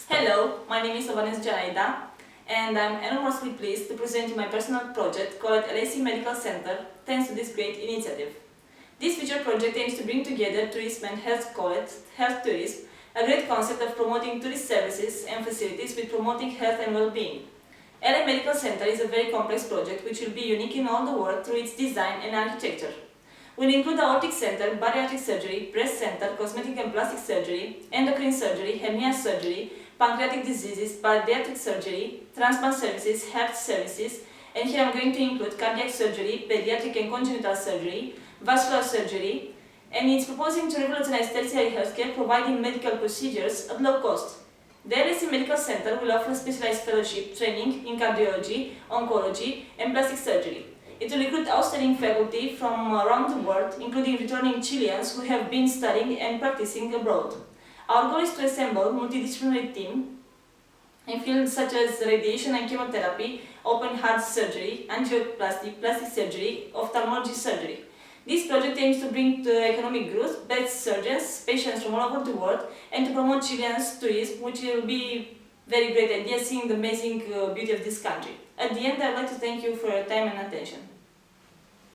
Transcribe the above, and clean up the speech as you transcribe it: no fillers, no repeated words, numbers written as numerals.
Hello, my name is Ovanes Janaida and I'm enormously pleased to present you my personal project called LAC Medical Center thanks to this great initiative. This future project aims to bring together tourism and health tourism, a great concept of promoting tourist services and facilities with promoting health and well-being. LA Medical Center is a very complex project which will be unique in all the world through its design and architecture. Will include aortic center, bariatric surgery, breast center, cosmetic and plastic surgery, endocrine surgery, hernia surgery, pancreatic diseases, pediatric surgery, transplant services, heart services, and here I'm going to include cardiac surgery, pediatric and congenital surgery, vascular surgery, and it's proposing to revolutionize tertiary healthcare providing medical procedures at low cost. The LAC Medical Center will offer specialized fellowship training in cardiology, oncology, and plastic surgery. It will recruit outstanding faculty from around the world, including returning Chileans who have been studying and practicing abroad. Our goal is to assemble a multidisciplinary team in fields such as radiation and chemotherapy, open heart surgery, angioplasty, plastic surgery, ophthalmology surgery. This project aims to bring to economic growth best surgeons, patients from all over the world, and to promote Chileans tourism, which will be very great idea seeing the amazing beauty of this country. At the end, I would like to thank you for your time and attention.